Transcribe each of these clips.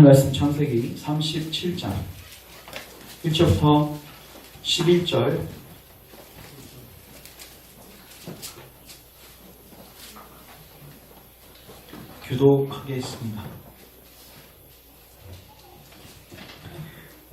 하나님 말씀 창세기 37장 1절부터 11절 교독하겠습니다.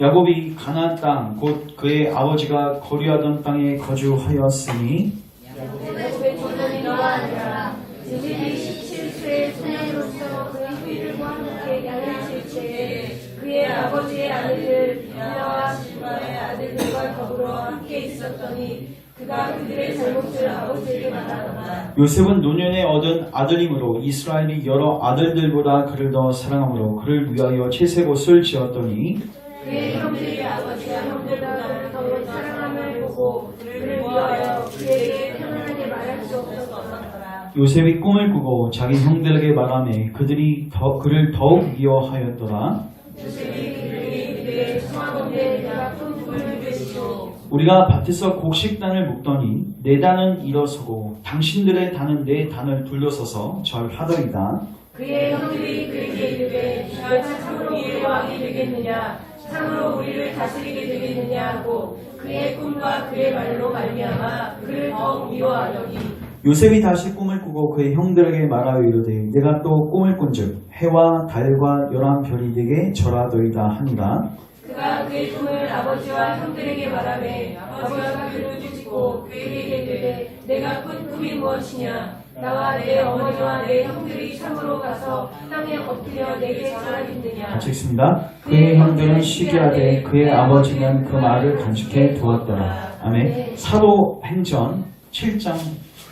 야곱이 가나안 땅 곧 그의 아버지가 거류하던 땅에 거주하였으니 야곱의 조상이 너와 아니라 지들이 17세의 소년으로서 그의 후일과 함께 양육칠 때에 그의 아버지의 아들들 빌하와 실바의 아들들과 더불어 함께 있었더니 그가 그들의 잘못을 아버지에게 말하더라. 요셉은 노년에 얻은 아들이므로 이스라엘이 여러 아들들보다 그를 더 사랑하므로 그를 위하여 채색옷을 지었더니 그의 형들이 아버지와 형들보다 더 사랑함을 보고 그를 위하여 그에게 편안하게 말할 수 없었더라. 요셉이 꿈을 꾸고 자기 형들에게 말하매 그들이 그를 더욱 미워하였더라. 요셉이 그들에게 청하건대 내가 큰 꿈을 꾸시오. 우리가 밭에서 곡식단을 묶더니 내 단은 일어서고 당신들의 단은 내 단을 둘러서서 절하더이다. 그의 형들이 그에게 이르되 네가 참으로 우리의 왕이 되겠느냐 참으로 우리를 다스리게 되겠느냐 하고 그의 꿈과 그의 말로 말미암아 그를 더욱 미워하더니 요셉이 다시 꿈을 꾸고 그의 형들에게 말하여 이르되 내가 또 꿈을 꾼즉 해와 달과 열한 별이 되게 절하더이다 하니라. 그가 그의 꿈을 아버지와 형들에게 말하매 아버지가 그를 꾸짖고 그에게 이르되 내가 꾼 꿈이 무엇이냐 나와 내 어머니와 내 형들이 참으로 가서 땅에 엎드려 내게 절하겠느냐. 같이 읽습니다. 그의 형들은 시기하되 그의 아버지는 그 말을 간직해 두었더라. 아멘. 사도행전 7장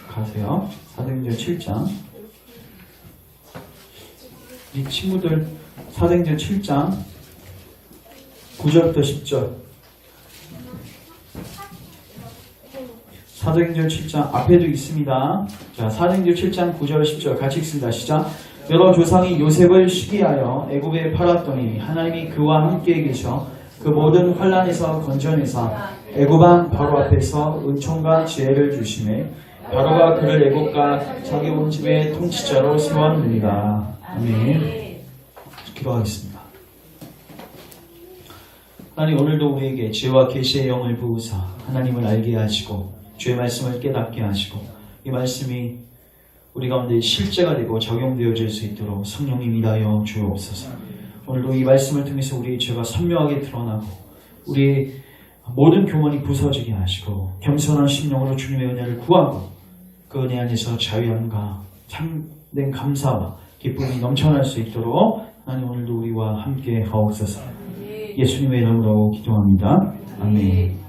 가세요. 사도행전 7장. 이 친구들 사도행전 7장 9절부터 10절. 사도행전 7장 앞에도 있습니다. 자, 사도행전 7장 9절 10절 같이 읽습니다. 시작. 여러 조상이 요셉을 시기하여 애굽에 팔았더니 하나님이 그와 함께 계셔 그 모든 환난에서 건져내사 애굽 왕 바로 앞에서 은총과 지혜를 주시매 바로가 그를 애굽과 자기 온 집의 통치자로 세웠느니라. 아멘. 기도하겠습니다. 하나님, 오늘도 우리에게 지혜와 계시의 영을 부으사 하나님을 알게 하시고 주의 말씀을 깨닫게 하시고 이 말씀이 우리 가운데 실제가 되고 적용되어질 수 있도록 성령님 인하여 주옵소서. 오늘도 이 말씀을 통해서 우리의 죄가 선명하게 드러나고 우리의 모든 교만이 부서지게 하시고 겸손한 심령으로 주님의 은혜를 구하고 그 은혜 안에서 자유함과 참된 감사와 기쁨이 넘쳐날 수 있도록 하나님 오늘도 우리와 함께 하옵소서. 예수님의 이름으로 기도합니다. 아멘.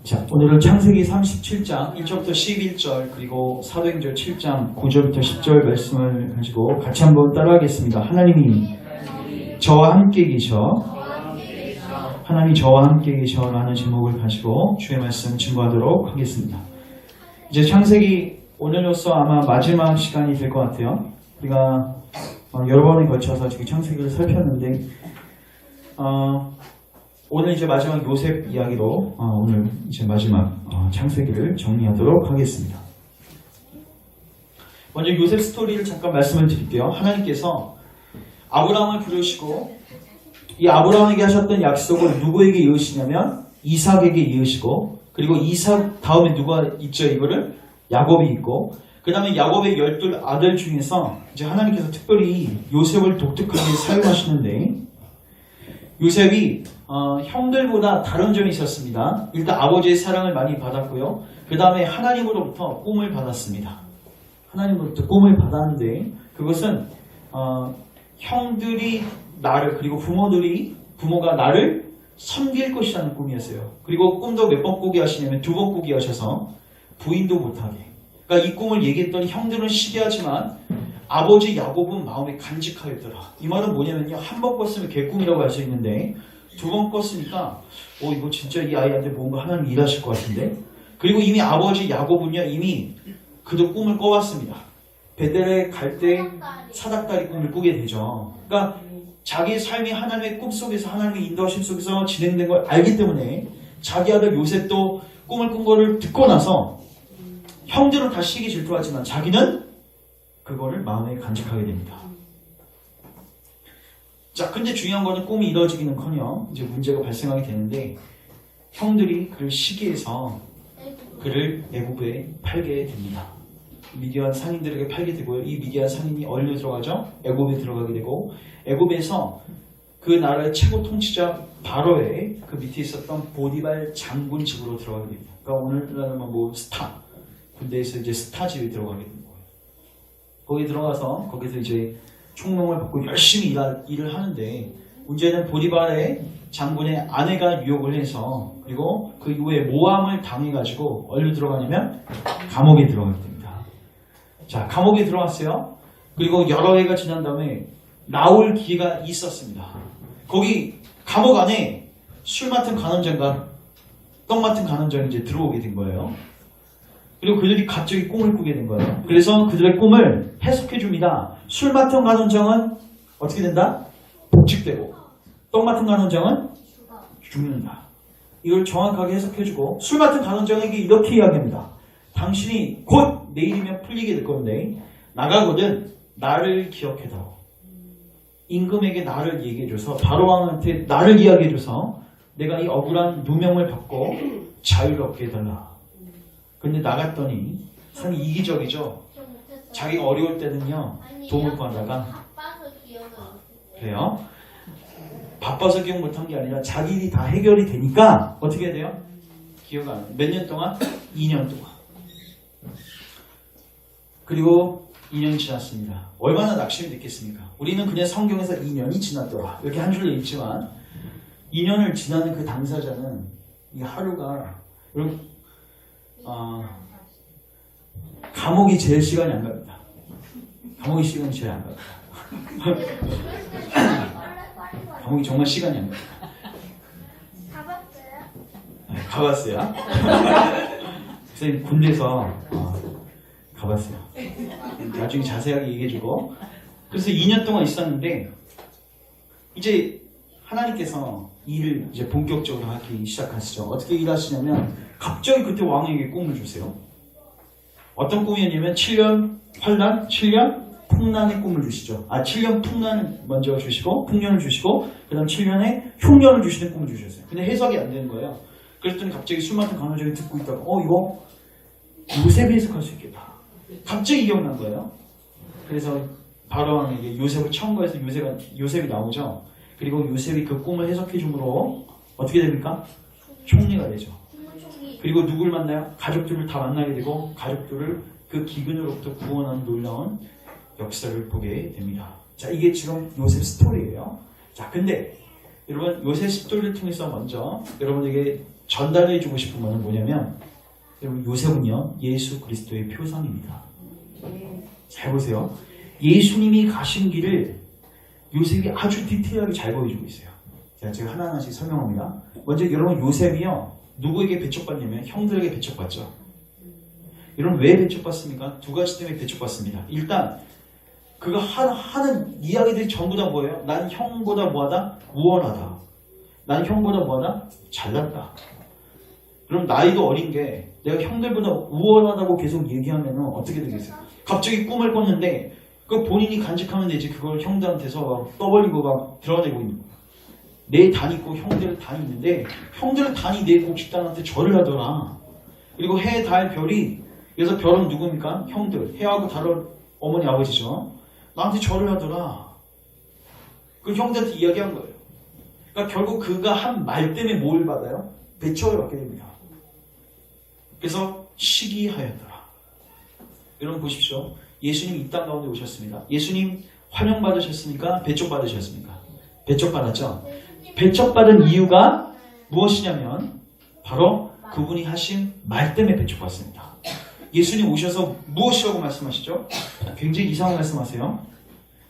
자, 오늘은 창세기 37장 1절부터 11절 그리고 사도행전 7장 9절부터 10절 말씀을 가지고 같이 한번 따라하겠습니다. 하나님이 저와 함께 계셔 하나님이 저와 함께 계셔 라는 제목을 가지고 주의 말씀 증거하도록 하겠습니다. 이제 창세기 오늘로서 아마 마지막 시간이 될 것 같아요. 우리가 여러 번에 걸쳐서 지금 창세기를 살폈는데 오늘 이제 마지막 요셉 이야기로 오늘 이제 마지막 창세기를 정리하도록 하겠습니다. 먼저 요셉 스토리를 잠깐 말씀을 드릴게요. 하나님께서 아브라함을 부르시고 이 아브라함에게 하셨던 약속을 누구에게 이으시냐면 이삭에게 이으시고 그리고 이삭 다음에 누가 있죠? 이거를 야곱이 있고 그 다음에 야곱의 12 아들 중에서 이제 하나님께서 특별히 요셉을 독특하게 사용하시는데 요셉이 형들보다 다른 점이 있었습니다. 일단 아버지의 사랑을 많이 받았고요. 그 다음에 하나님으로부터 꿈을 받았습니다. 하나님으로부터 꿈을 받았는데 그것은 형들이 나를 그리고 부모가 나를 섬길 것이라는 꿈이었어요. 그리고 꿈도 몇 번 꾸게 하시냐면 2번 꾸게 하셔서 부인도 못하게. 그러니까 이 꿈을 얘기했더니 형들은 시기하지만 아버지 야곱은 마음에 간직하였더라. 이 말은 뭐냐면요. 한 번 꿨으면 개꿈이라고 할 수 있는데 2번 꿨으니까 이거 진짜 이 아이한테 뭔가 하나님 일하실 것 같은데. 그리고 이미 아버지 야곱은요. 이미 그도 꿈을 꿔왔습니다. 베델에 갈 때 사닥다리 꿈을 꾸게 되죠. 그러니까 자기의 삶이 하나님의 꿈속에서 하나님의 인도하심 속에서 진행된 걸 알기 때문에 자기 아들 요셉도 꿈을 꾼 거를 듣고 나서 형들은 다 시기 질투하지만 자기는 그거를 마음에 간직하게 됩니다. 자, 근데 중요한 거는 꿈이 이루어지기는커녕 이제 문제가 발생하게 되는데 형들이 그를 시기해서 그를 애굽에 팔게 됩니다. 미디안 상인들에게 팔게 되고요. 이 미디안 상인이 어디로 들어가죠? 애굽에 들어가게 되고 애굽에서 그 나라의 최고 통치자 바로의 그 밑에 있었던 보디발 장군 집으로 들어가게 됩니다. 그러니까 오늘날은 뭐 스타 군대에서 이제 스타 집에 들어가게 되는 거예요. 거기 들어가서 거기서 이제 총명을 받고 열심히 일을 하는데 문제는 보디발의 장군의 아내가 유혹을 해서 그리고 그 이후에 모함을 당해가지고 어디로 들어가냐면 감옥에 들어가게 됩니다. 자, 감옥에 들어갔어요. 그리고 여러 해가 지난 다음에 나올 기회가 있었습니다. 거기 감옥 안에 술 맡은 간원장과 떡 맡은 간원장이 이제 들어오게 된 거예요. 그리고 그들이 갑자기 꿈을 꾸게 된 거예요. 그래서 그들의 꿈을 해석해 줍니다. 술 맡은 간원장은 어떻게 된다? 복직되고 떡 맡은 간원장은 죽는다. 이걸 정확하게 해석해주고 술 맡은 간원장에게 이렇게 이야기합니다. 당신이 곧 내일이면 풀리게 될 건데 나가거든 나를 기억해다오. 임금에게 나를 얘기해줘서 바로왕한테 나를 이야기해줘서 내가 이 억울한 누명을 받고 자유를 얻게 해달라. 근데 나갔더니 참 이기적이죠. 자기가 어려울 때는요 도움을 구하다가 그래요. 바빠서 기억 못한 게 아니라 자기 일이 다 해결이 되니까 어떻게 해야 돼요? 기억 안 해요. 몇 년 동안? 2년 동안. 그리고 2년이 지났습니다. 얼마나 낙심이 됐겠습니까? 우리는 그냥 성경에서 2년이 지났더라 이렇게 한 줄로 읽지만 2년을 지나는 그 당사자는 이 하루가 여러분 감옥이 제일 시간이 안 갑니다. 감옥이 시간이 제일 안 갑니다. 감옥이 정말 시간이 안 갑니다. 가봤어요? 선생님 군대에서 가봤어요. 나중에 자세하게 얘기해주고. 그래서 2년 동안 있었는데 이제 하나님께서 일을 이제 본격적으로 하기 시작하시죠. 어떻게 일하시냐면 갑자기 그때 왕에게 꿈을 주세요. 어떤 꿈이었냐면 7년 환란, 7년 풍란의 꿈을 주시죠. 7년 풍란을 먼저 주시고 풍년을 주시고 그 다음 7년에 흉년을 주시는 꿈을 주셨어요. 근데 해석이 안 되는 거예요. 그랬더니 갑자기 술 맡은 간호장이 듣고 있다가 이거 요셉이 해석할 수 있겠다. 갑자기 기억난 거예요. 그래서 바로왕에게 요셉을 청구해서 요셉이 나오죠. 그리고 요셉이 그 꿈을 해석해 줌으로 어떻게 됩니까? 총리가 되죠. 그리고 누굴 만나요? 가족들을 다 만나게 되고 가족들을 그 기근으로부터 구원하는 놀라운 역사를 보게 됩니다. 자, 이게 지금 요셉 스토리예요. 자, 근데 여러분 요셉 스토리를 통해서 먼저 여러분에게 전달해 주고 싶은 것은 뭐냐면 여러분 요셉은요 예수 그리스도의 표상입니다. 잘 보세요. 예수님이 가신 길을 요셉이 아주 디테일하게 잘 보여주고 있어요. 자, 제가 하나하나씩 설명합니다. 먼저 여러분 요셉이요 누구에게 배척받냐면 형들에게 배척받죠. 여러분 왜 배척받습니까? 두 가지 때문에 배척받습니다. 일단 그가 하는 이야기들이 전부 다 뭐예요? 난 형보다 뭐하다? 우월하다. 난 형보다 뭐하다? 잘났다. 그럼 나이도 어린 게 내가 형들보다 우월하다고 계속 얘기하면 어떻게 되겠어요? 갑자기 꿈을 꿨는데 그 본인이 간직하면 되지 그걸 형들한테서 막 떠벌리고 막 드러내고 있는 거야. 내 단이 있고 형들 단이 있는데 형들 단이 내 곡식단한테 절을 하더라. 그리고 해, 달, 별이 그래서 별은 누굽니까? 형들. 해하고 달은 어머니 아버지죠. 나한테 절을 하더라. 그 형들한테 이야기한 거예요. 그러니까 결국 그가 한 말 때문에 뭘 받아요? 배척을 받게 됩니다. 그래서 시기하였더라. 여러분 보십시오. 예수님 이 땅 가운데 오셨습니다. 예수님 환영받으셨습니까? 배척받으셨습니까? 배척받았죠. 배척받은 이유가 무엇이냐면 바로 그분이 하신 말 때문에 배척받습니다. 예수님 오셔서 무엇이라고 말씀하시죠? 굉장히 이상한 말씀하세요.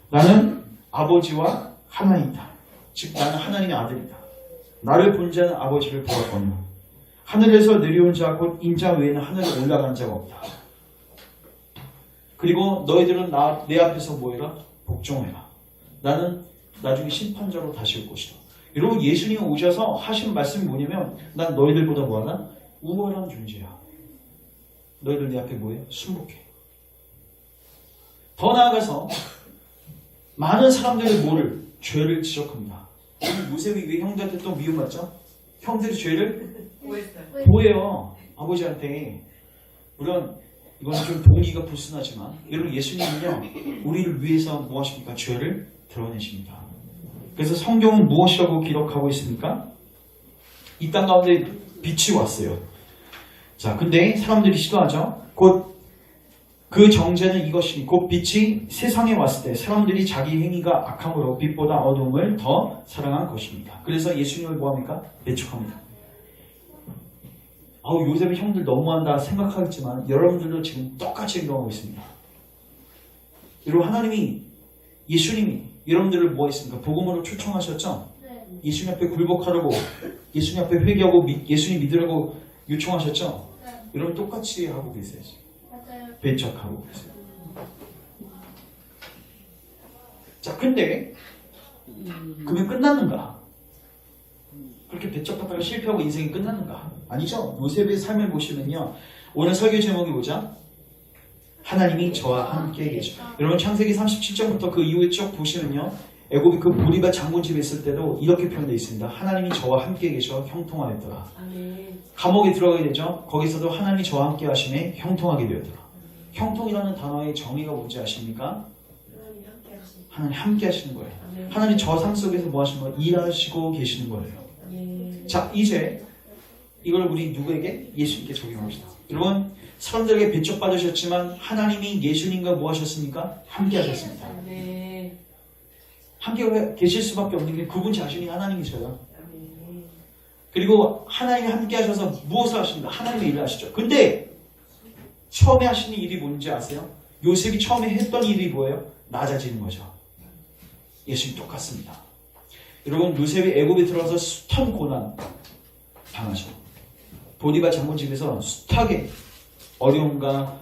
나는 아버지와 하나이다. 즉 나는 하나님의 아들이다. 나를 본 자는 아버지를 보았거니와 하늘에서 내려온 자 곧 인자 외에는 하늘에 올라간 자가 없다. 그리고 너희들은 내 앞에서 뭐해라? 복종해라. 나는 나중에 심판자로 다시 올 것이다. 여러분 예수님 오셔서 하신 말씀이 뭐냐면 난 너희들보다 뭐하나? 우월한 존재야. 너희들 내 앞에 뭐해? 순복해. 더 나아가서 많은 사람들의 뭐를 죄를 지적합니다. 요셉이 왜 형들한테 또 미움받죠? 형들이 죄를 보여요. 아버지한테. 물론 이건 좀 동의가 불순하지만 여러분 예수님은요 우리를 위해서 무엇입니까? 죄를 드러내십니다. 그래서 성경은 무엇이라고 기록하고 있습니까? 이 땅 가운데 빛이 왔어요. 자, 근데 사람들이 시도하죠. 곧 그 정죄는 이것이니 곧 빛이 세상에 왔을 때 사람들이 자기 행위가 악함으로 빛보다 어두움을 더 사랑한 것입니다. 그래서 예수님을 뭐합니까? 배척합니다. 아우 요셉의 형들 너무한다 생각하겠지만 여러분들도 지금 똑같이 행동하고 있습니다. 여러분 하나님이 예수님이 여러분들을 뭐 했습니까? 복음으로 초청하셨죠? 네. 예수님 앞에 굴복하라고 예수님 앞에 회개하고 예수님 믿으라고 요청하셨죠? 네. 여러분 똑같이 하고 계세요. 맞아요. 배척하고 계세요. 자, 근데 그게 끝났는가? 그렇게 배척하다가 실패하고 인생이 끝났는가? 아니죠. 요셉의 삶을 보시면요. 오늘 설교 제목이 뭐죠? 하나님이 저와 함께 계셔. 여러분 창세기 37장부터 그 이후에 쭉 보시면요. 애굽이 그 보리바 장군 집에 있을 때도 이렇게 표현되어 있습니다. 하나님이 저와 함께 계셔 형통하였더라. 감옥에 들어가게 되죠. 거기서도 하나님이 저와 함께 하심에 형통하게 되었더라. 형통이라는 단어의 정의가 뭔지 아십니까? 하나님 함께 하시는 거예요. 하나님 저 삶 속에서 뭐 하시는 거예요? 일하시고 계시는 거예요. 자, 이제 이걸 우리 누구에게? 예수님께 적용합시다. 여러분 사람들에게 배척받으셨지만 하나님이 예수님과 뭐 하셨습니까? 함께 하셨습니다. 함께 계실 수밖에 없는 게 그분 자신이 하나님이셔요. 그리고 하나님이 함께 하셔서 무엇을 하십니까? 하나님의 일을 하시죠. 근데 처음에 하시는 일이 뭔지 아세요? 요셉이 처음에 했던 일이 뭐예요? 낮아지는 거죠. 예수님 똑같습니다. 여러분 요셉이 애굽에 들어가서 숱한 고난 당하죠. 보디바 장군 집에서 숱하게 어려움과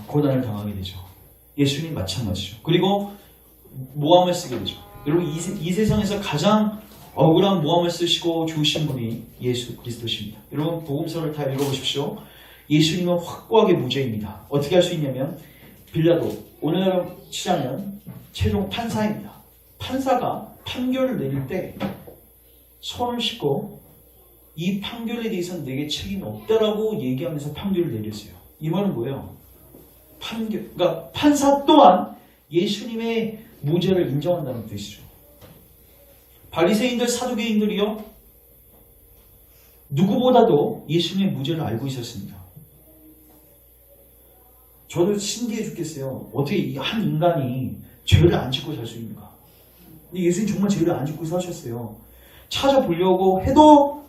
고난을 당하게 되죠. 예수님 마찬가지죠. 그리고 모함을 쓰게 되죠. 여러분 이 세상에서 가장 억울한 모함을 쓰시고 죽으신 분이 예수 그리스도십니다. 여러분 복음서를 다 읽어보십시오. 예수님은 확고하게 무죄입니다. 어떻게 할 수 있냐면 빌라도 오늘 치자면 최종 판사입니다. 판사가 판결을 내릴 때 손을 씻고 이 판결에 대해서는 내게 책임이 없다라고 얘기하면서 판결을 내렸어요. 이 말은 뭐예요? 그러니까 판사 또한 예수님의 무죄를 인정한다는 뜻이죠. 바리새인들, 사두개인들이요 누구보다도 예수님의 무죄를 알고 있었습니다. 저도 신기해 죽겠어요. 어떻게 이 한 인간이 죄를 안 짓고 살 수 있는가? 근데 예수님 정말 죄를 안 짓고 사셨어요. 찾아보려고 해도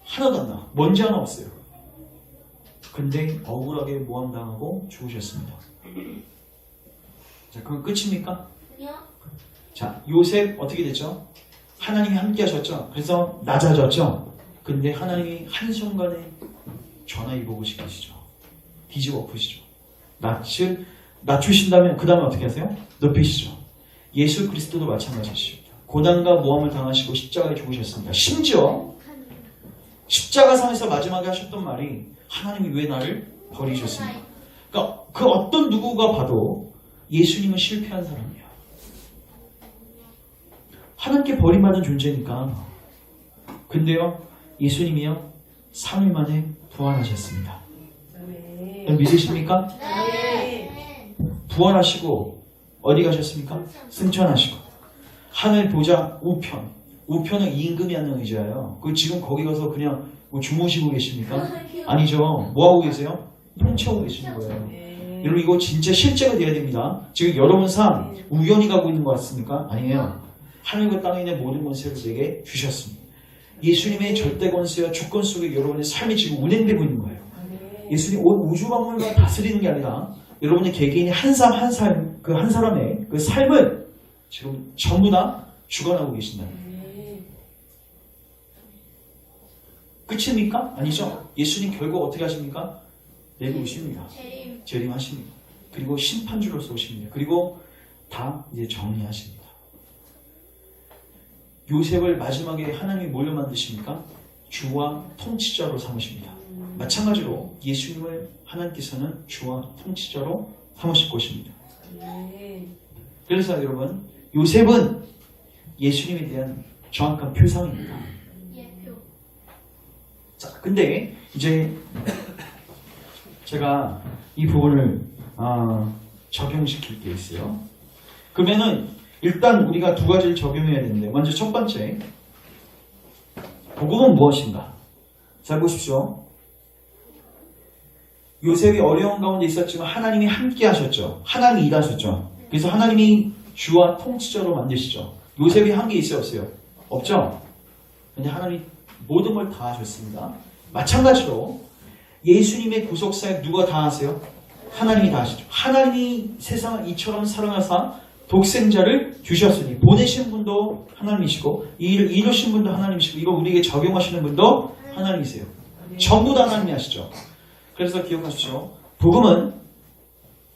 하나도 안 나. 먼지 하나 없어요. 근데 억울하게 모함당하고 죽으셨습니다. 자, 그건 끝입니까? 아니요. 자, 요셉 어떻게 됐죠? 하나님이 함께 하셨죠? 그래서 낮아졌죠? 근데 하나님이 한순간에 전화위복을 시키시죠. 뒤집어 엎으시죠. 낮추신다면 그 다음에 어떻게 하세요? 높이시죠. 예수 그리스도도 마찬가지십니다. 고난과 모함을 당하시고 십자가에 죽으셨습니다. 심지어 십자가상에서 마지막에 하셨던 말이 하나님이 왜 나를 버리셨습니까? 그러니까 그 어떤 누구가 봐도 예수님은 실패한 사람이에요. 하나님께 버림받은 존재니까. 근데요 예수님이요 3일 만에 부활하셨습니다. 믿으십니까? 네. 부활하시고 어디 가셨습니까? 승천하시고 하늘 보좌 우편. 우편은 임금이 앉는 의자예요. 그 지금 거기 가서 그냥 뭐 주무시고 계십니까? 아니죠. 뭐 하고 계세요? 통치하고 계시는 거예요. 여러분 이거 진짜 실제가 돼야 됩니다. 지금 여러분 삶 우연히 가고 있는 것 같습니까? 아니에요. 하늘과 땅에 있는 모든 권세를 내게 주셨습니다. 예수님의 절대 권세와 주권 속에 여러분의 삶이 지금 운행되고 있는 거예요. 예수님 온 우주 만물만 다스리는 게 아니라 여러분의 개개인의 한 삶, 그 한 사람의 그 삶을 지금 전부 다 주관하고 계신다. 끝입니까? 아니죠. 예수님 결국 어떻게 하십니까? 내게 오십니다. 재림하십니다. 그리고 심판주로서 오십니다. 그리고 다 이제 정리하십니다. 요셉을 마지막에 하나님이 뭘로 만드십니까? 주와 통치자로 삼으십니다. 마찬가지로 예수님을 하나님께서는 주와 통치자로 삼으실 것입니다. 그래서 여러분 요셉은 예수님에 대한 정확한 표상입니다. 예표. 자, 근데 이제 제가 이 부분을 적용시킬 게 있어요. 그러면은 일단 우리가 두 가지를 적용해야 되는데, 먼저 첫 번째, 복음은 무엇인가? 잘 보십시오. 요셉이 어려운 가운데 있었지만 하나님이 함께 하셨죠. 하나님이 일하셨죠. 그래서 하나님이 주와 통치자로 만드시죠. 요셉이 한 게 있어요, 없어요? 없죠? 근데 하나님이 모든 걸 다 하셨습니다. 마찬가지로 예수님의 구속사역 누가 다 하세요? 하나님이 다 하시죠. 하나님이 세상을 이처럼 사랑하사 독생자를 주셨으니, 보내신 분도 하나님이시고 이 일을 이루신 분도 하나님이시고 이거 우리에게 적용하시는 분도 하나님이세요. 전부 다 하나님이 하시죠. 그래서 기억하십시오. 복음은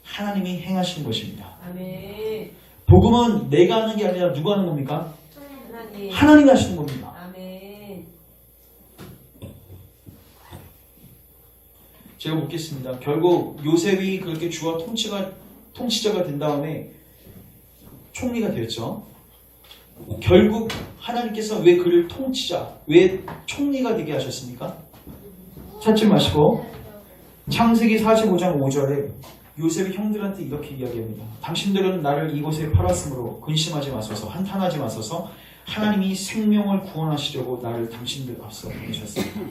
하나님이 행하시는 것입니다. 아멘. 복음은 내가 하는 게 아니라 누가 하는 겁니까? 하나님. 하나님이 하시는 겁니다. 아멘. 제가 묻겠습니다. 결국 요셉이 그렇게 주와 통치자가 된 다음에 총리가 되었죠. 결국 하나님께서 왜 그를 통치자, 왜 총리가 되게 하셨습니까? 찾지 마시고 창세기 45장 5절에 요셉이 형들한테 이렇게 이야기합니다. 당신들은 나를 이곳에 팔았으므로 근심하지 마소서, 한탄하지 마소서. 하나님이 생명을 구원하시려고 나를 당신들 앞서 보내셨습니다.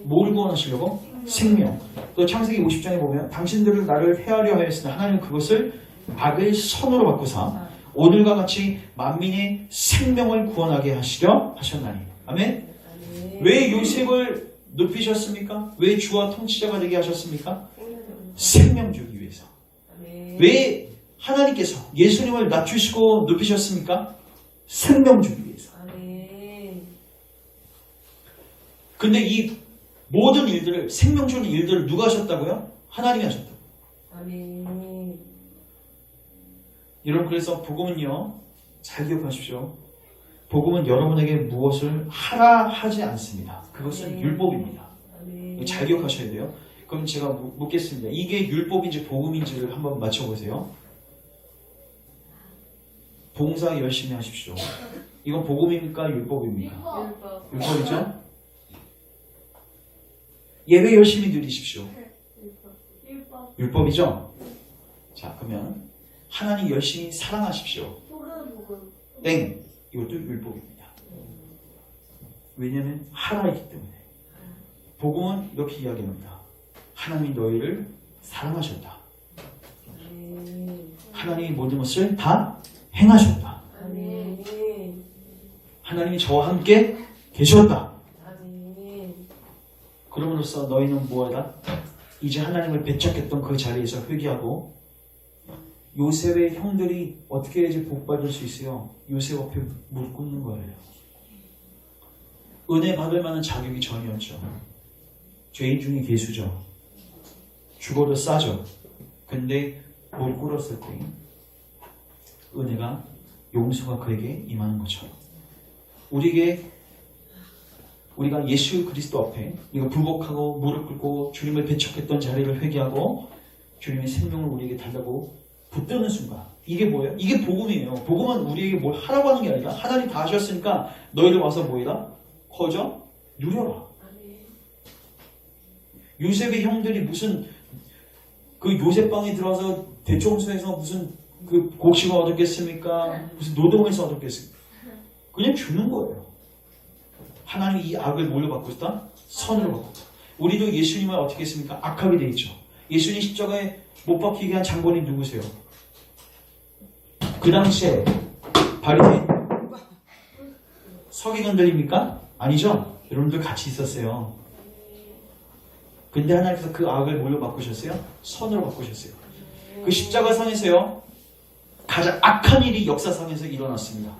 뭘 구원하시려고? 생명. 또 창세기 50장에 보면 당신들은 나를 해하려 하였으나 하나님은 그것을 악의 선으로 바꾸사 오늘과 같이 만민의 생명을 구원하게 하시려 하셨나니. 아멘. 왜 요셉을 높이셨습니까? 왜 주와 통치자가 되게 하셨습니까? 생명 주기 위해서. 왜 하나님께서 예수님을 낮추시고 높이셨습니까? 생명 주기 위해서. 근데 이 모든 일들을, 생명 주는 일들을 누가 하셨다고요? 하나님이 하셨다고. 아멘. 여러분, 그래서 복음은요, 잘 기억하십시오. 복음은 여러분에게 무엇을 하라 하지 않습니다. 그것은 율법입니다. 잘 기억하셔야 돼요. 그럼 제가 묻겠습니다. 이게 율법인지 복음인지를 한번 맞춰보세요. 봉사 열심히 하십시오. 이건 복음입니까? 율법입니까? 율법이죠? 예배 열심히 드리십시오. 율법이죠? 자, 그러면 하나님 열심히 사랑하십시오. 땡! 이것도 율법입니다. 왜냐하면 하나이기 때문에. 복음은 이렇게 이야기합니다. 하나님이 너희를 사랑하셨다. 하나님이 모든 것을 다 행하셨다. 하나님이 저와 함께 계셨다. 그럼으로써 너희는 뭐하다? 이제 하나님을 배척했던 그 자리에서 회개하고, 요셉의 형들이 어떻게 해야지 복받을 수 있어요? 요셉 앞에 무릎 꿇는 거예요. 은혜 받을 만한 자격이 전혀 없죠. 죄인 중에 괴수죠. 죽어도 싸죠. 근데 무릎 꿇었을 때 은혜가, 용서가 그에게 임하는 거죠. 우리가 예수 그리스도 앞에 우리가 굴복하고 무릎 꿇고 주님을 배척했던 자리를 회개하고 주님의 생명을 우리에게 달라고 붙드는 순간, 이게 뭐예요? 이게 복음이에요. 복음은 우리에게 뭘 하라고 하는 게 아니라 하나님 다 하셨으니까 너희들 와서 뭐이다? 거저 누려라. 요셉의 형들이 무슨 그 요셉 방에 들어와서 대청소해서 무슨 그 곡식을 얻었겠습니까? 무슨 노동에서 얻었겠습니까? 그냥 주는 거예요. 하나님이 이 악을 뭘로 바꾸었다? 선으로 바꾸었다. 우리도 예수님을 어떻게 했습니까? 악하게 돼 있죠. 예수님 십자가에 못 박히게 한 장본인 누구세요? 그 당시에 바리새인 서기관들입니까? 아니죠. 여러분들 같이 있었어요. 근데 하나님께서 그 악을 뭘로 바꾸셨어요? 선으로 바꾸셨어요. 그 십자가상에서요, 가장 악한 일이 역사상에서 일어났습니다.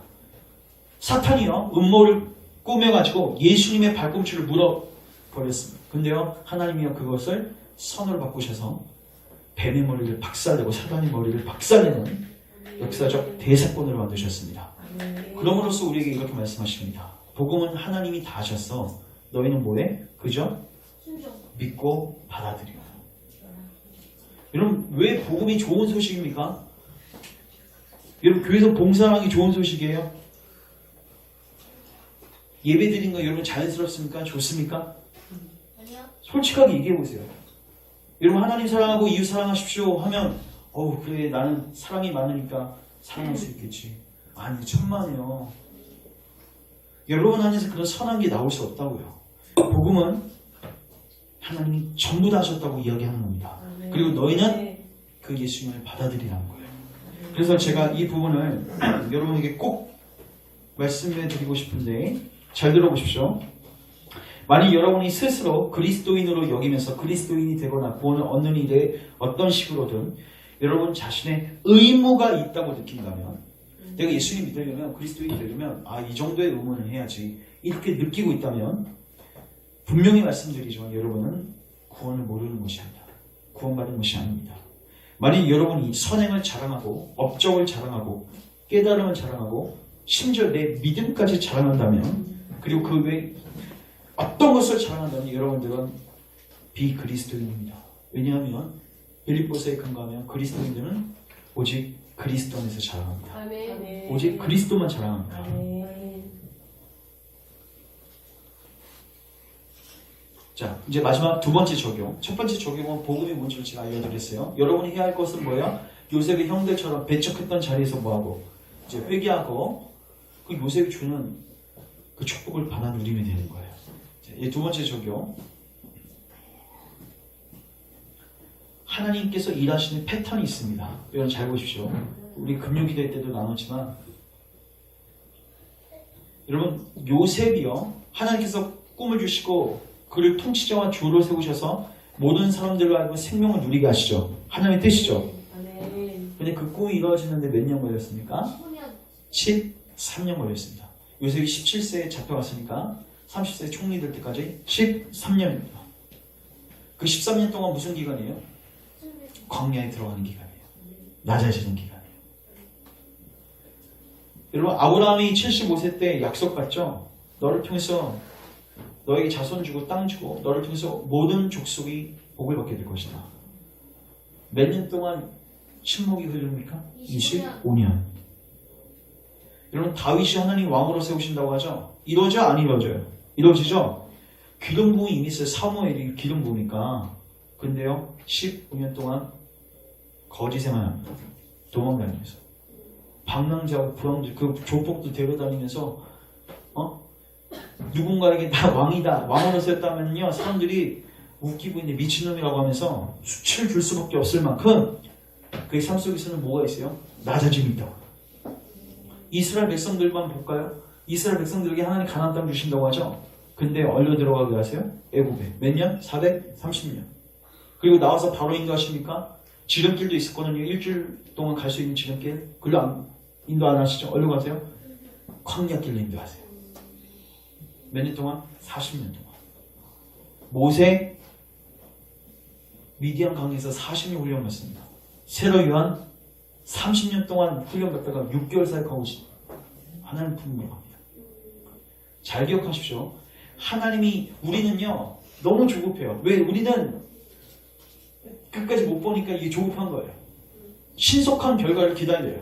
사탄이요, 음모를 꾸며가지고 예수님의 발꿈치를 물어버렸습니다. 근데요, 하나님이요, 그것을 선으로 바꾸셔서 뱀의 머리를 박살내고 사단의 머리를 박살내는 역사적 대사건으로 만드셨습니다. 그럼으로써 우리에게 이렇게 말씀하십니다. 복음은 하나님이 다 하셔서 너희는 뭐해? 그저 믿고 받아들여요. 여러분, 왜 복음이 좋은 소식입니까? 여러분, 교회에서 봉사하는 게 좋은 소식이에요? 예배 드린 거 여러분 자연스럽습니까? 좋습니까? 아니요. 솔직하게 얘기해 보세요. 여러분 하나님 사랑하고 이웃 사랑하십시오 하면 그래 나는 사랑이 많으니까 사랑할 수 있겠지. 아니 천만에요. 여러분 안에서 그런 선한 게 나올 수 없다고요. 복음은 하나님이 전부 다 하셨다고 이야기하는 겁니다. 그리고 너희는 그 예수님을 받아들이라는 거예요. 그래서 제가 이 부분을 여러분에게 꼭 말씀해 드리고 싶은데 잘 들어보십시오. 만약 여러분이 스스로 그리스도인으로 여기면서 그리스도인이 되거나 구원을 얻는 일에 어떤 식으로든 여러분 자신의 의무가 있다고 느낀다면, 내가 예수님 믿으려면 그리스도인이 되려면 이 정도의 의무는 해야지 이렇게 느끼고 있다면 분명히 말씀드리지만 여러분은 구원을 모르는 것이 아니다. 구원받은 것이 아닙니다. 만약 여러분이 선행을 자랑하고 업적을 자랑하고 깨달음을 자랑하고 심지어 내 믿음까지 자랑한다면, 그리고 그 외에 어떤 것을 자랑한다면 여러분들은 비그리스도인입니다. 왜냐하면 빌립보서에 근거하면 그리스도인들은 오직 그리스도 안에서 자랑합니다. 아멘. 오직 그리스도만 자랑합니다. 아멘. 자, 이제 마지막 두 번째 적용. 첫 번째 적용은 복음이 뭔지를 제가 알려드렸어요. 여러분이 해야 할 것은 뭐예요? 요셉의 형들처럼 배척했던 자리에서 뭐하고 이제 회개하고 그 요셉이 주는 그 축복을 받아 누리면 되는 거예요. 이 두 번째 적용. 하나님께서 일하시는 패턴이 있습니다. 여러분 잘 보십시오. 우리 금요기도회 때도 나눴지만 여러분 요셉이요, 하나님께서 꿈을 주시고 그를 통치자와 주로 세우셔서 모든 사람들과 알고 생명을 누리게 하시죠. 하나님의 뜻이죠. 아멘. 근데 그 꿈이 이루어지는데 몇 년 걸렸습니까? 13년 걸렸습니다. 요셉이 17세에 잡혀갔으니까 30세 총리 될 때까지 13년입니다. 그 13년 동안 무슨 기간이에요? 광야에 들어가는 기간이에요. 낮아지는 기간이에요. 여러분 아브라함이 75세 때 약속받죠? 너를 통해서 너에게 자손 주고 땅 주고 너를 통해서 모든 족속이 복을 받게 될 것이다. 몇 년 동안 침묵이 흐릅니까? 25년. 여러분 다윗이 하나님 왕으로 세우신다고 하죠? 이루어져 안 이루어져요? 이루어지죠? 기름 부음이 이미 있어요. 사무엘이 기름 부으니까. 근데요 15년 동안 거지 생활합니다. 도망다니면서 방랑자하고 불황들 그 조폭도 데려다니면서 누군가에게 나 왕이다 왕으로 세웠다면요 사람들이 웃기고 있는데 미친놈이라고 하면서 수치를 줄 수밖에 없을 만큼 그의 삶 속에서는 뭐가 있어요? 낮아짐이 있다고. 이스라엘 백성들만 볼까요? 이스라엘 백성들에게 하나님 가나안 땅 주신다고 하죠. 근데 얼려 들어가게 하세요? 애굽에 몇 년? 430년. 그리고 나와서 바로 인도하십니까? 지름길도 있었거든요. 일주일 동안 갈 수 있는 지름길. 그걸로 인도 안 하시죠? 얼려 가세요? 광야길로 인도하세요. 몇 년 동안? 40년 동안. 모세 미디안 강에서 40년 훈련 받습니다. 세로 요한 30년 동안 훈련 받다가 6개월 사역하고 하나님 품으로 갑니다. 잘 기억하십시오. 하나님이 우리는요 너무 조급해요. 왜? 우리는 끝까지 못 보니까 이게 조급한 거예요. 신속한 결과를 기다려요.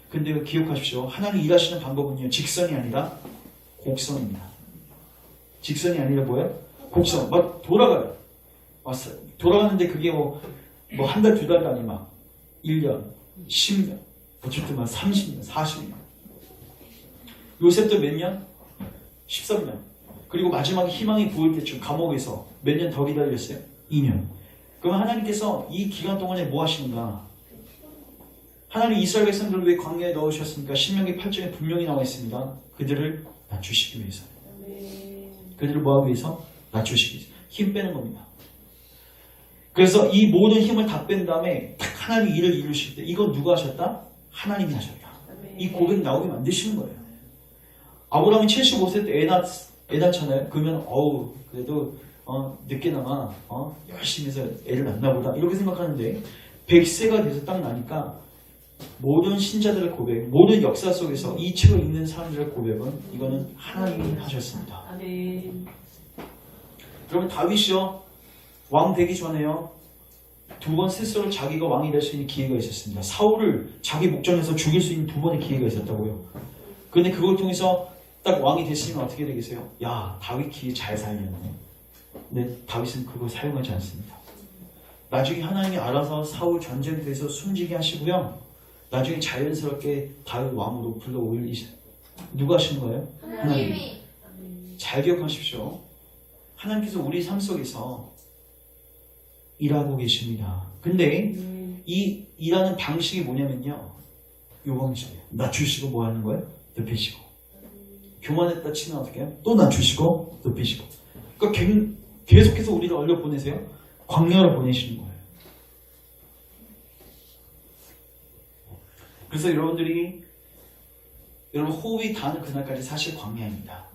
근데 기억하십시오. 하나님 일하시는 방법은요 직선이 아니라 곡선입니다. 직선이 아니라 뭐예요? 곡선. 막 돌아가요. 돌아가는데 그게 뭐 한 달, 두 달도 아니 막 1년, 10년, 어쨌든 막 30년, 40년. 요셉도 몇 년? 13년. 그리고 마지막에 희망이 보일 때쯤 감옥에서 몇 년 더 기다렸어요? 2년. 그럼 하나님께서 이 기간 동안에 뭐 하시는가? 하나님 이스라엘 백성들을 왜 광야에 넣으셨습니까? 신명기 8장에 분명히 나와 있습니다. 그들을 낮추시기 위해서. 그들을 뭐하기 위해서? 낮추시기 위해서. 힘 빼는 겁니다. 그래서 이 모든 힘을 다 뺀 다음에 딱 하나님 일을 이루실 때 이건 누가 하셨다? 하나님이 하셨다. 이 고백 나오게 만드시는 거예요. 아브라함이 75세 때 애 낳잖아요. 그러면 그래도 늦게나마 열심히 해서 애를 낳나 보다 이렇게 생각하는데 100세가 돼서 딱 나니까 모든 신자들의 고백, 모든 역사 속에서 이 책을 읽는 사람들의 고백은 이거는 하나님이 하셨습니다. 아멘. 여러분 다윗이요 왕 되기 전에요 두 번 스스로 자기가 왕이 될 수 있는 기회가 있었습니다. 사울을 자기 목전에서 죽일 수 있는 두 번의 기회가 있었다고요. 그런데 그걸 통해서 딱 왕이 됐으면 어떻게 되겠어요? 야, 다윗이 잘 살렸네. 근데 다윗은 그거 사용하지 않습니다. 나중에 하나님이 알아서 사울 전쟁터에서 숨지게 하시고요. 나중에 자연스럽게 다윗 왕으로 불러 올리셔. 누가 하신 거예요? 하나님. 잘 기억하십시오. 하나님께서 우리 삶 속에서 일하고 계십니다. 근데 이 일하는 방식이 뭐냐면요. 요 방식이에요. 낮추시고 뭐 하는 거예요? 높이시고. 교만했다 치면 어떻게 해요? 또 낮추시고 높이시고. 그러니까 계속해서 우리를 얼려 보내세요. 광야로 보내시는 거예요. 그래서 여러분 호흡이 닿는 그날까지 사실 광야입니다.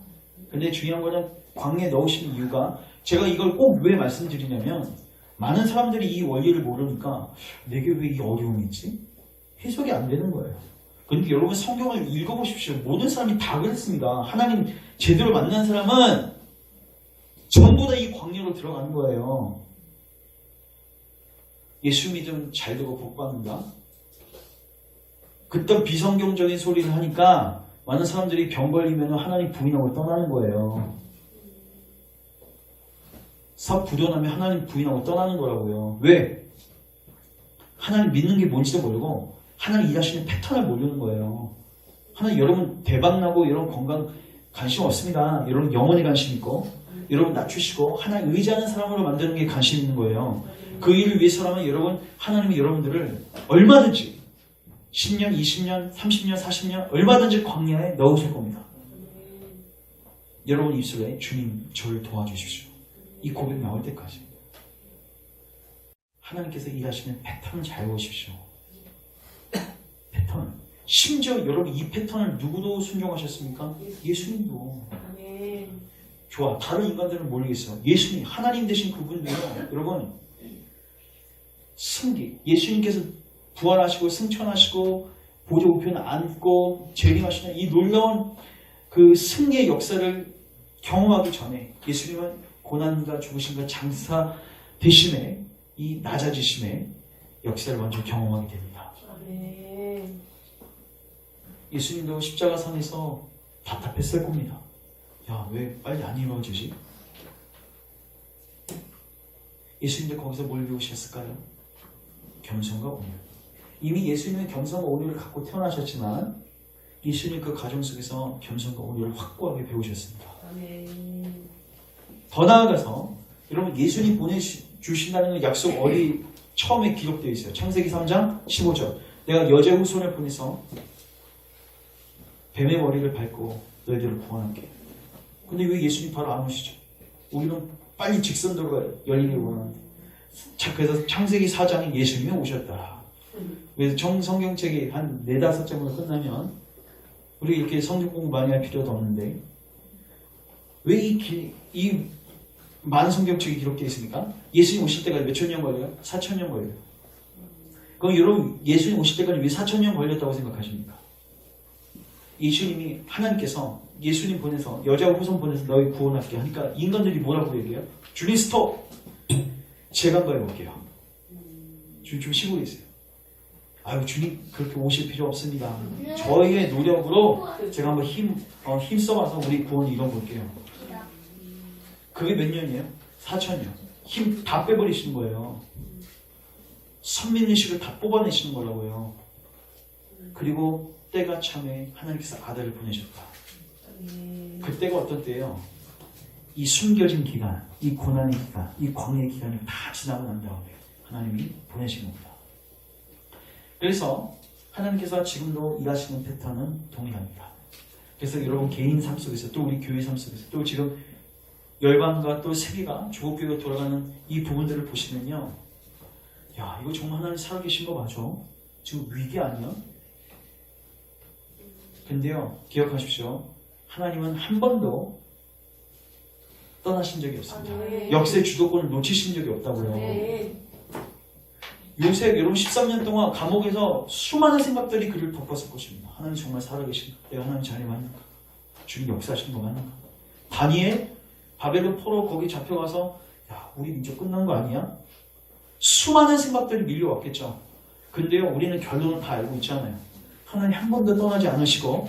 근데 중요한 거는 광야에 넣으시는 이유가 제가 이걸 꼭 왜 말씀드리냐면 많은 사람들이 이 원리를 모르니까 내게 왜 이 어려움이 있지? 해석이 안 되는 거예요. 그런데 여러분 성경을 읽어보십시오. 모든 사람이 다 그랬습니다. 하나님 제대로 만난 사람은 전부 다 이 광야로 들어가는 거예요. 예수 믿으면 잘 되고 복 받는다. 그딴 비성경적인 소리를 하니까 많은 사람들이 병 걸리면 하나님 부인하고 떠나는 거예요. 사 부도나면 하나님 부인하고 떠나는 거라고요. 왜? 하나님 믿는 게 뭔지도 모르고 하나님 일하시는 패턴을 모르는 거예요. 하나님 여러분 대박나고 이런 건강 관심 없습니다. 여러분 영혼에 관심 있고 여러분 낮추시고 하나님 의지하는 사람으로 만드는 게 관심 있는 거예요. 그 일을 위해서라면 여러분 하나님이 여러분들을 얼마든지 10년, 20년, 30년, 40년 얼마든지 광야에 넣으실 겁니다. 여러분 입술에 주님 저를 도와주십시오. 이 고백 나올 때까지 하나님께서 일하시는 패턴을 잘 보십시오. 패턴. 심지어 여러분 이 패턴을 누구도 순종하셨습니까? 예수님도. 좋아. 다른 인간들은 모르겠어요. 예수님, 하나님 되신 그분도요. 여러분 승기. 예수님께서 부활하시고 승천하시고 보좌 우편에 앉고 재림하시는 이 놀라운 그 승리의 역사를 경험하기 전에 예수님은 고난과 죽으심과 장사 되심에 이 낮아지심의 역사를 먼저 경험하게 됩니다. 예수님도 십자가 산에서 답답했을 겁니다. 야, 왜 빨리 안 이루어지지? 예수님도 거기서 뭘 배우셨을까요? 겸손과 온유. 이미 예수님은 겸손과 온유를 갖고 태어나셨지만 예수님 그 가정 속에서 겸손과 온유를 확고하게 배우셨습니다. 더 나아가서 여러분 예수님 보내주신다는 약속 어디 처음에 기록되어 있어요. 창세기 3장 15절. 내가 여자 후손을 보내서 뱀의 머리를 밟고 너희들을 구원할게. 근데 왜 예수님 바로 안 오시죠? 우리는 빨리 직선도로가 열리길 원하는데. 자, 그래서 창세기 4장에 예수님이 오셨다. 그래서 성경책이 한 4-5장으로 끝나면 우리 이렇게 성경 공부 많이 할 필요도 없는데 왜 이 많은 성경책이 기록되어 있습니까? 예수님 오실 때까지 몇천 년 걸려요? 4,000년 걸려요. 그럼 여러분 예수님 오실 때까지 왜 4,000년 걸렸다고 생각하십니까? 예수님이 하나님께서 예수님 보내서 여자 후손 보내서 너희 구원할게 하니까 인간들이 뭐라고 얘기해요? 주님 스톱! 제가 한번 해볼게요. 주님 좀 쉬고 계세요. 아유 주님 그렇게 오실 필요 없습니다. 저희의 노력으로 제가 한번 힘 써봐서 우리 구원을 이뤄볼게요. 그게 몇 년이에요? 4,000년. 힘 다 빼버리시는 거예요. 선민의식을 다 뽑아내시는 거라고요. 그리고 때가 참에 하나님께서 아들을 보내셨다. 그때가 어떤 때예요? 이 숨겨진 기간, 이 고난의 기간, 이 광야의 기간을 다 지나고 난 다음에 하나님이 보내신 겁니다. 그래서 하나님께서 지금도 일하시는 패턴은 동일합니다. 그래서 여러분 개인 삶 속에서 또 우리 교회 삶 속에서 또 지금 열방과 또 세계가 조국교회가 돌아가는 이 부분들을 보시면요. 야 이거 정말 하나님 살아계신 거 맞아? 지금 위기 아니야? 근데요 기억하십시오. 하나님은 한 번도 떠나신 적이 없습니다. 역사의 주도권을 놓치신 적이 없다고요. 요셉 여러분 13년 동안 감옥에서 수많은 생각들이 그를 덮었을 것입니다. 하나님 정말 살아계신가? 내가 하나님 자리에 맞는가? 주님 역사하신 거 맞는가? 다니엘 바벨론 포로 거기 잡혀가서 야 우리 민족 끝난 거 아니야? 수많은 생각들이 밀려왔겠죠. 근데요 우리는 결론은 다 알고 있잖아요. 하나님 한 번도 떠나지 않으시고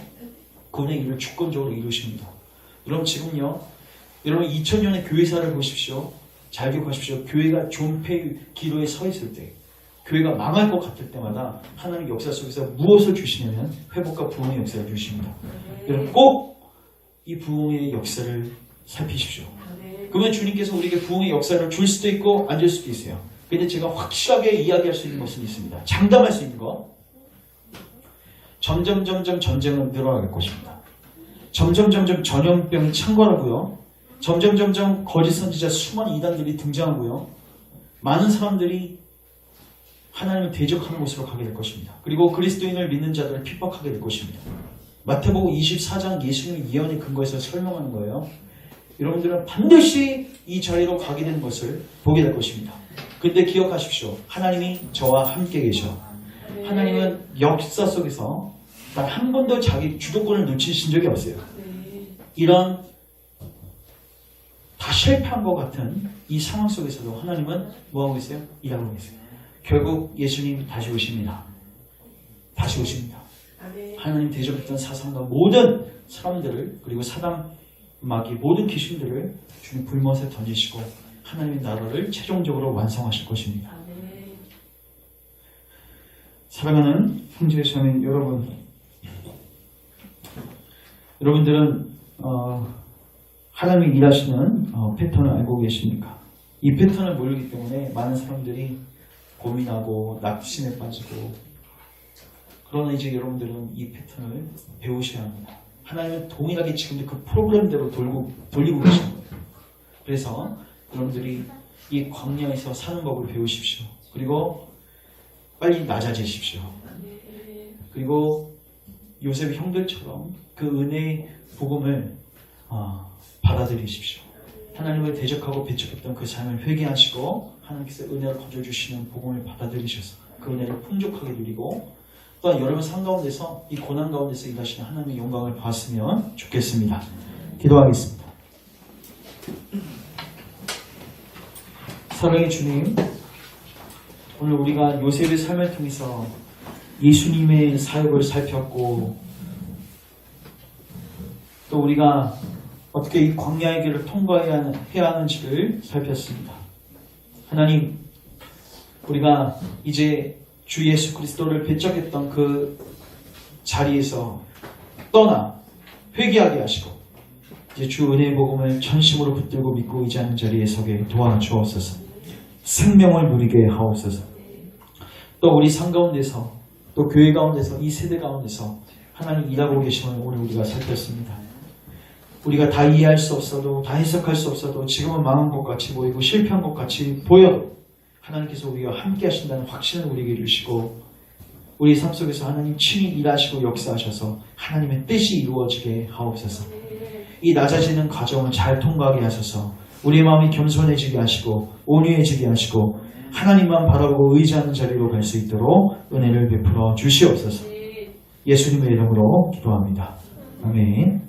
그분의 일을 주권적으로 이루십니다. 여러분 지금요, 여러분 2000년의 교회사를 보십시오. 잘 기억하십시오. 교회가 존폐 기로에 서 있을 때, 교회가 망할 것 같을 때마다 하나님 역사 속에서 무엇을 주시냐면 회복과 부흥의 역사를 주십니다. 여러분 꼭 이 부흥의 역사를 살피십시오. 그러면 주님께서 우리에게 부흥의 역사를 줄 수도 있고 안 줄 수도 있어요. 근데 제가 확실하게 이야기할 수 있는 것은 있습니다. 장담할 수 있는 거. 점점 전쟁은 늘어나갈 것입니다. 점점 전염병이 창궐하고요. 점점 거짓 선지자 수많은 이단들이 등장하고요. 많은 사람들이 하나님을 대적하는 곳으로 가게 될 것입니다. 그리고 그리스도인을 믿는 자들을 핍박하게 될 것입니다. 마태복음 24장 예수님의 예언의 근거에서 설명하는 거예요. 여러분들은 반드시 이 자리로 가게 되는 것을 보게 될 것입니다. 근데 기억하십시오. 하나님이 저와 함께 계셔. 하나님은 역사 속에서 단 한 번도 자기 주도권을 놓치신 적이 없어요. 이런 다 실패한 것 같은 이 상황 속에서도 하나님은 뭐하고 계세요? 일하고 계세요. 결국 예수님 다시 오십니다. 다시 오십니다. 하나님 대적했던 사상과 모든 사람들을, 그리고 사단 마귀 모든 귀신들을 주님 불못에 던지시고 하나님의 나라를 최종적으로 완성하실 것입니다. 사랑하는 형제자매 여러분들은 하나님이 일하시는 패턴을 알고 계십니까? 이 패턴을 모르기 때문에 많은 사람들이 고민하고 낙심에 빠지고, 그러나 이제 여러분들은 이 패턴을 배우셔야 합니다. 하나님은 동일하게 지금도 그 프로그램대로 돌리고 계신 거예요. 그래서 여러분들이 이 광야에서 사는 법을 배우십시오. 그리고 빨리 낮아지십시오. 그리고 요셉의 형들처럼 그 은혜의 복음을 받아들이십시오. 하나님을 대적하고 배척했던 그 삶을 회개하시고 하나님께서 은혜를 거저주시는 복음을 받아들이셔서 그 은혜를 풍족하게 누리고, 또한 여러분 삶 가운데서 이 고난 가운데서 일하시는 하나님의 영광을 봤으면 좋겠습니다. 기도하겠습니다. 사랑의 주님, 오늘 우리가 요셉의 삶을 통해서 예수님의 사역을 살폈고, 또 우리가 어떻게 이 광야의 길을 통과해야 하는지를 살폈습니다. 하나님, 우리가 이제 주 예수 그리스도를 배척했던 그 자리에서 떠나 회개하게 하시고, 이제 주 은혜의 복음을 전심으로 붙들고 믿고 의지하는 자리에 서게 도와주옵소서. 생명을 누리게 하옵소서. 또 우리 삶 가운데서, 또 교회 가운데서, 이 세대 가운데서 하나님 일하고 계심을 오늘 우리가 살폈습니다. 우리가 다 이해할 수 없어도, 다 해석할 수 없어도, 지금은 망한 것 같이 보이고 실패한 것 같이 보여도 하나님께서 우리와 함께 하신다는 확신을 우리에게 주시고, 우리 삶 속에서 하나님 친히 일하시고 역사하셔서 하나님의 뜻이 이루어지게 하옵소서. 이 낮아지는 과정을 잘 통과하게 하셔서 우리의 마음이 겸손해지게 하시고 온유해지게 하시고 하나님만 바라보고 의지하는 자리로 갈 수 있도록 은혜를 베풀어 주시옵소서. 예수님의 이름으로 기도합니다. 아멘.